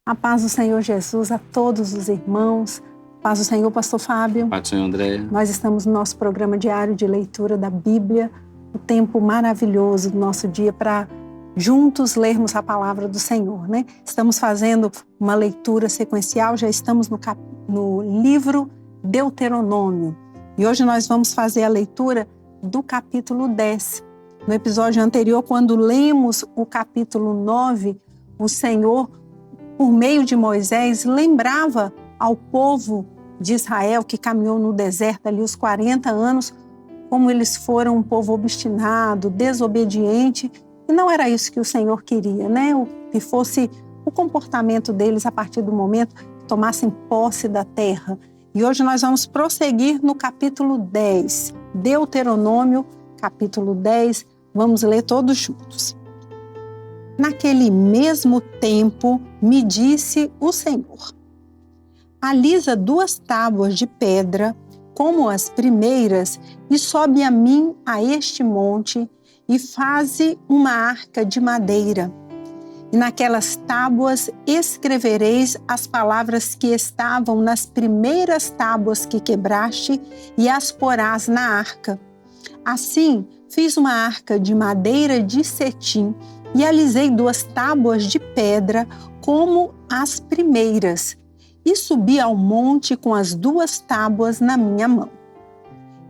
A paz do Senhor Jesus a todos os irmãos. Paz do Senhor, pastor Fábio. Paz do Senhor, André. Nós estamos no nosso programa diário de leitura da Bíblia, o tempo maravilhoso do nosso dia para juntos lermos a palavra do Senhor, né? Estamos fazendo uma leitura sequencial, já estamos no livro Deuteronômio. E hoje nós vamos fazer a leitura do capítulo 10. No episódio anterior, quando lemos o capítulo 9, o Senhor, por meio de Moisés, lembrava ao povo de Israel que caminhou no deserto ali os 40 anos, como eles foram um povo obstinado, desobediente, e não era isso que o Senhor queria, né? Que fosse o comportamento deles a partir do momento que tomassem posse da terra. E hoje nós vamos prosseguir no capítulo 10, Deuteronômio, capítulo 10, vamos ler todos juntos. Naquele mesmo tempo, me disse o Senhor: alisa 2 tábuas de pedra, como as primeiras, e sobe a mim a este monte, e faze uma arca de madeira. E naquelas tábuas escrevereis as palavras que estavam nas primeiras tábuas que quebraste, e as porás na arca. Assim, fiz uma arca de madeira de cetim, e alisei 2 tábuas de pedra, como as primeiras, e subi ao monte com as 2 tábuas na minha mão.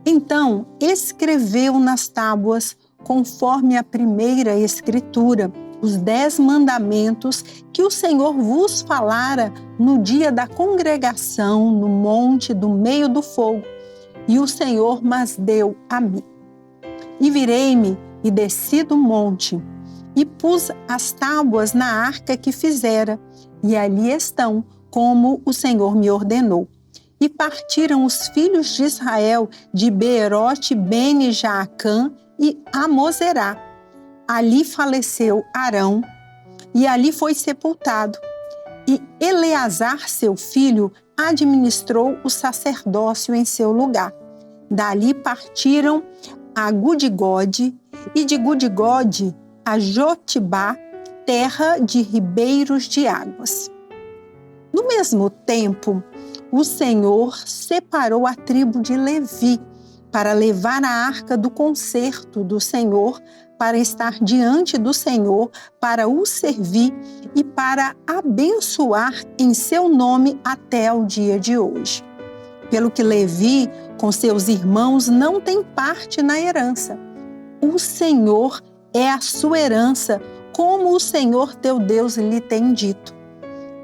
Então escreveu nas tábuas, conforme a primeira escritura, os 10 mandamentos que o Senhor vos falara no dia da congregação, no monte do meio do fogo, e o Senhor mas deu a mim. E virei-me e desci do monte, e pus as tábuas na arca que fizera, e ali estão, como o Senhor me ordenou. E partiram os filhos de Israel de Beerote, Bene-Jaacã e Amozerá. Ali faleceu Arão, e ali foi sepultado. E Eleazar, seu filho, administrou o sacerdócio em seu lugar. Dali partiram a Gudigode, e de Gudigode a Jotibá, terra de ribeiros de águas. No mesmo tempo, o Senhor separou a tribo de Levi para levar a arca do concerto do Senhor, para estar diante do Senhor, para o servir e para abençoar em seu nome até o dia de hoje. Pelo que Levi, com seus irmãos, não tem parte na herança. O Senhor é a sua herança, como o Senhor teu Deus lhe tem dito.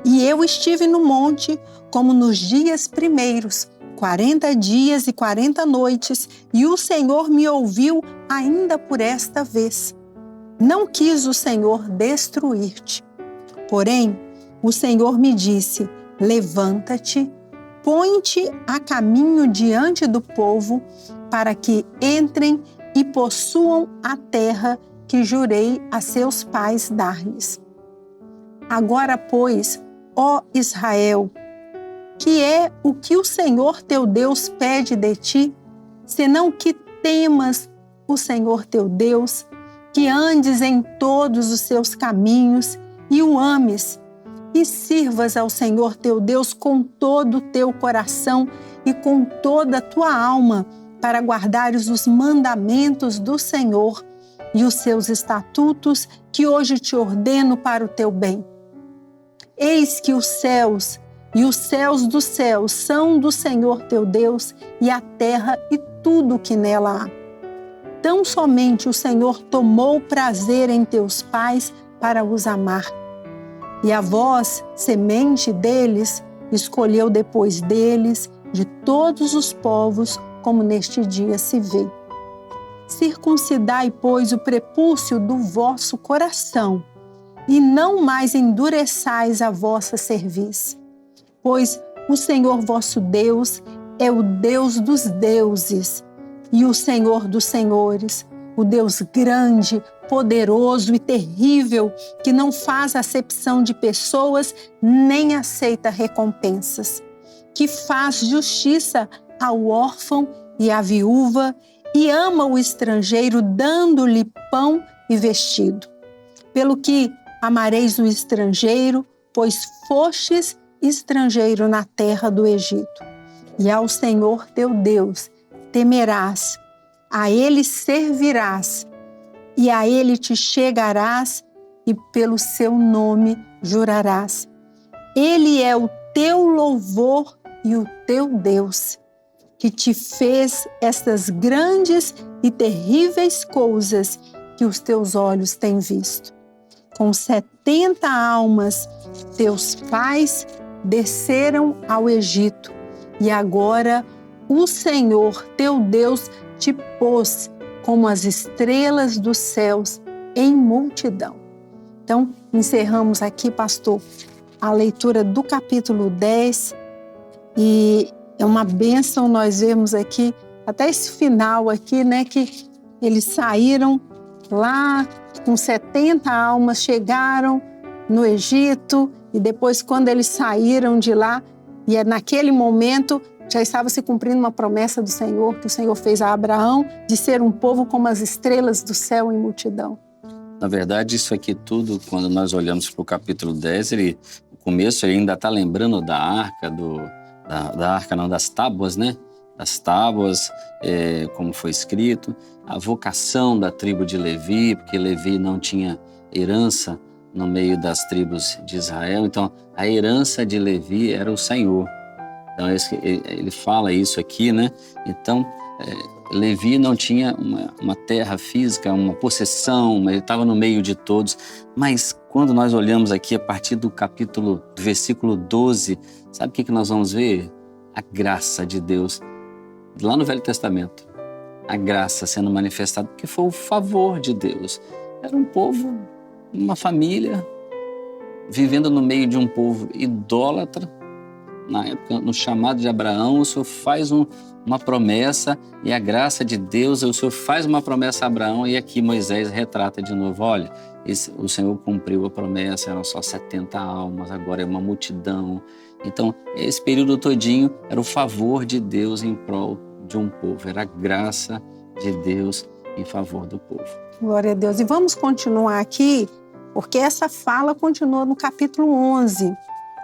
E eu estive no monte, como nos dias primeiros, 40 dias e 40 noites, e o Senhor me ouviu ainda por esta vez. Não quis o Senhor destruir-te. Porém, o Senhor me disse: levanta-te, põe-te a caminho diante do povo, para que entrem e possuam a terra que jurei a seus pais dar-lhes. Agora, pois, ó Israel, que é o que o Senhor teu Deus pede de ti, senão que temas o Senhor teu Deus, que andes em todos os seus caminhos e o ames, e sirvas ao Senhor teu Deus com todo o teu coração e com toda a tua alma, para guardares os mandamentos do Senhor e os seus estatutos que hoje te ordeno para o teu bem. Eis que os céus e os céus dos céus são do Senhor teu Deus, e a terra e tudo o que nela há. Tão somente o Senhor tomou prazer em teus pais para os amar. E a vós, semente deles, escolheu depois deles, de todos os povos, como neste dia se vê. Circuncidai, pois, o prepúcio do vosso coração, e não mais endureçais a vossa cerviz. Pois o Senhor vosso Deus é o Deus dos deuses e o Senhor dos senhores, o Deus grande, poderoso e terrível, que não faz acepção de pessoas nem aceita recompensas, que faz justiça ao órfão e à viúva e ama o estrangeiro, dando-lhe pão e vestido. Pelo que amareis o estrangeiro, pois fostes estrangeiro na terra do Egito. E ao Senhor teu Deus temerás, a Ele servirás, e a Ele te chegarás, e pelo seu nome jurarás. Ele é o teu louvor e o teu Deus, que te fez estas grandes e terríveis coisas que os teus olhos têm visto. Com 70 almas, teus pais desceram ao Egito, e agora o Senhor teu Deus te pôs como as estrelas dos céus em multidão. Então, encerramos aqui, pastor, a leitura do capítulo 10, e é uma bênção nós vemos aqui, até esse final aqui, né, que eles saíram lá com 70 almas, chegaram no Egito, e depois quando eles saíram de lá, e é naquele momento já estava se cumprindo uma promessa do Senhor, que o Senhor fez a Abraão, de ser um povo como as estrelas do céu em multidão. Na verdade, isso aqui tudo, quando nós olhamos para o capítulo 10, no começo ele ainda está lembrando da arca, das tábuas, né? Das tábuas, como foi escrito, a vocação da tribo de Levi, porque Levi não tinha herança no meio das tribos de Israel, então a herança de Levi era o Senhor. Então ele fala isso aqui, né? Então Levi não tinha uma terra física, uma possessão, ele estava no meio de todos, mas quando nós olhamos aqui a partir do versículo 12, sabe o que nós vamos ver? A graça de Deus, lá no Velho Testamento, a graça sendo manifestada, porque foi o favor de Deus. Era um povo, uma família, vivendo no meio de um povo idólatra. Na época, no chamado de Abraão, o Senhor faz uma promessa, e a graça de Deus, o Senhor faz uma promessa a Abraão, e aqui Moisés retrata de novo, olha, o Senhor cumpriu a promessa, eram só 70 almas, agora é uma multidão. Então, esse período todinho era o favor de Deus em prol de um povo, era a graça de Deus em favor do povo. Glória a Deus. E vamos continuar aqui, porque essa fala continua no capítulo 11.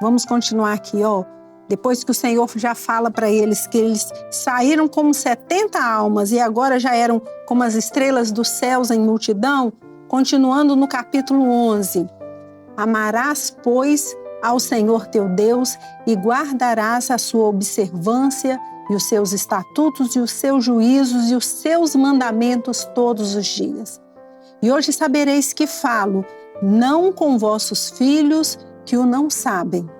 Vamos continuar aqui, ó. Depois que o Senhor já fala para eles que eles saíram como 70 almas e agora já eram como as estrelas dos céus em multidão, continuando no capítulo 11. Amarás, pois, ao Senhor teu Deus e guardarás a sua observância e os seus estatutos e os seus juízos e os seus mandamentos todos os dias. E hoje sabereis que falo, não com vossos filhos que o não sabem,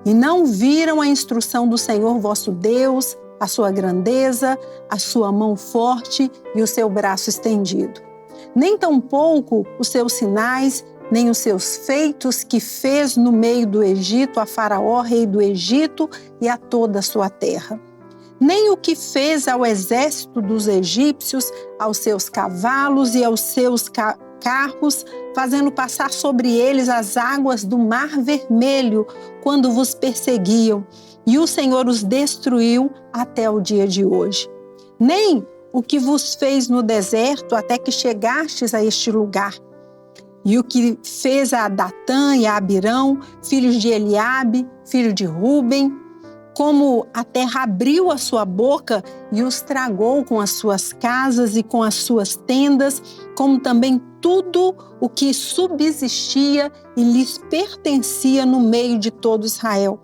e não viram a instrução do Senhor vosso Deus, a sua grandeza, a sua mão forte e o seu braço estendido. Nem tampouco os seus sinais, nem os seus feitos que fez no meio do Egito a Faraó, rei do Egito, e a toda a sua terra. Nem o que fez ao exército dos egípcios, aos seus cavalos e aos seus carros, fazendo passar sobre eles as águas do Mar Vermelho, quando vos perseguiam, e o Senhor os destruiu até o dia de hoje. Nem o que vos fez no deserto até que chegastes a este lugar, e o que fez a Datã e a Abirão, filhos de Eliabe, filho de Ruben, como a terra abriu a sua boca e os tragou com as suas casas e com as suas tendas, como também tudo o que subsistia e lhes pertencia no meio de todo Israel.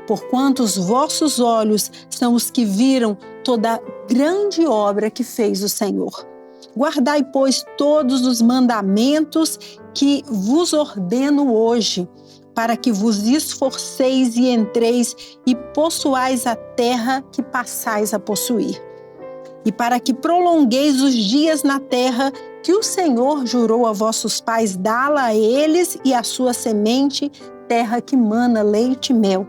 Porquanto os vossos olhos são os que viram toda a grande obra que fez o Senhor. Guardai, pois, todos os mandamentos que vos ordeno hoje, para que vos esforceis e entreis e possuais a terra que passais a possuir. E para que prolongueis os dias na terra que o Senhor jurou a vossos pais dá-la a eles e à sua semente, terra que mana leite e mel.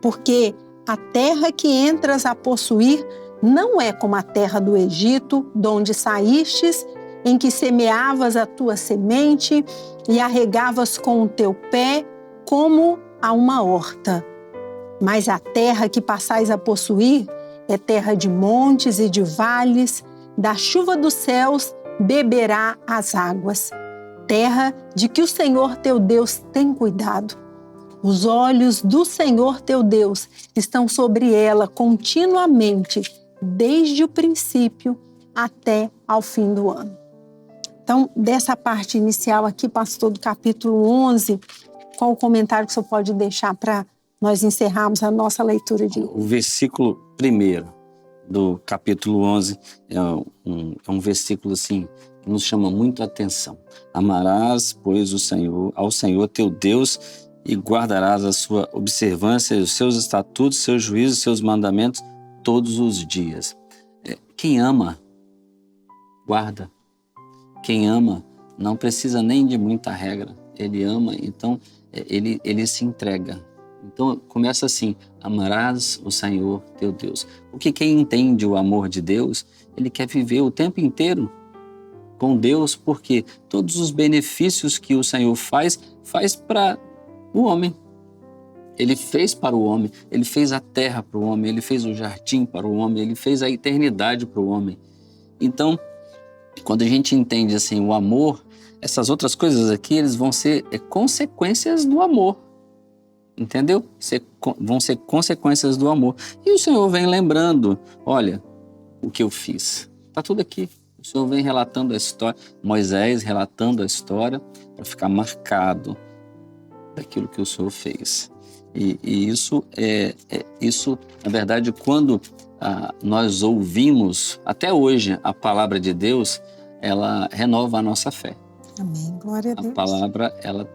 Porque a terra que entras a possuir não é como a terra do Egito, de onde saístes, em que semeavas a tua semente e a regavas com o teu pé, como a uma horta. Mas a terra que passais a possuir é terra de montes e de vales, da chuva dos céus beberá as águas. Terra de que o Senhor teu Deus tem cuidado. Os olhos do Senhor teu Deus estão sobre ela continuamente, desde o princípio até ao fim do ano. Então, dessa parte inicial aqui, pastor, do capítulo 11, qual o comentário que o senhor pode deixar para nós encerrarmos a nossa leitura de hoje? O versículo 1º do capítulo 11 é um versículo assim, que nos chama muito a atenção. Amarás, pois, ao Senhor teu Deus e guardarás a sua observância, os seus estatutos, seus juízos, seus mandamentos todos os dias. Quem ama, guarda. Quem ama não precisa nem de muita regra. Ele ama, então ele se entrega. Então começa assim, amarás o Senhor teu Deus. Porque quem entende o amor de Deus, ele quer viver o tempo inteiro com Deus, porque todos os benefícios que o Senhor faz para o homem. Ele fez para o homem, ele fez a terra para o homem, ele fez o jardim para o homem, ele fez a eternidade para o homem. Então, quando a gente entende assim o amor, essas outras coisas aqui, eles vão ser consequências do amor. Entendeu? Vão ser consequências do amor. E o Senhor vem lembrando, olha, o que eu fiz. Está tudo aqui. O Senhor vem relatando a história, Moisés relatando a história para ficar marcado daquilo que o Senhor fez. E isso, na verdade, quando nós ouvimos, até hoje, a palavra de Deus, ela renova a nossa fé. Amém. Glória a Deus. A palavra, ela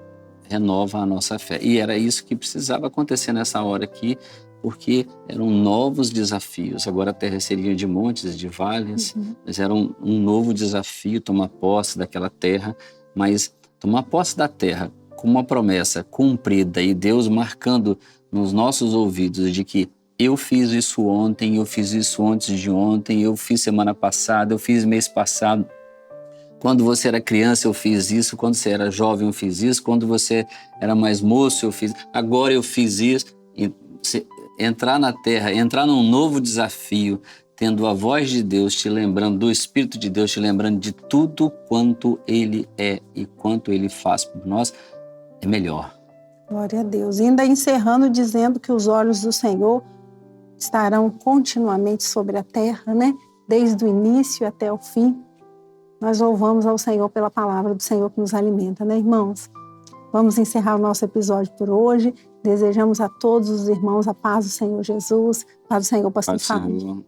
renova a nossa fé. E era isso que precisava acontecer nessa hora aqui, porque eram novos desafios. Agora a terra seria de montes, de vales, mas era um novo desafio tomar posse daquela terra, mas tomar posse da terra com uma promessa cumprida e Deus marcando nos nossos ouvidos de que eu fiz isso ontem, eu fiz isso antes de ontem, eu fiz semana passada, eu fiz mês passado. Quando você era criança, eu fiz isso. Quando você era jovem, eu fiz isso. Quando você era mais moço, eu fiz. Agora eu fiz isso. E entrar na terra, entrar num novo desafio, tendo a voz de Deus te lembrando, do Espírito de Deus te lembrando de tudo quanto Ele é e quanto Ele faz por nós, é melhor. Glória a Deus. E ainda encerrando dizendo que os olhos do Senhor estarão continuamente sobre a terra, né? Desde o início até o fim. Nós louvamos ao Senhor pela palavra do Senhor que nos alimenta, né, irmãos? Vamos encerrar o nosso episódio por hoje. Desejamos a todos os irmãos a paz do Senhor Jesus, a paz do Senhor, pastor Fábio.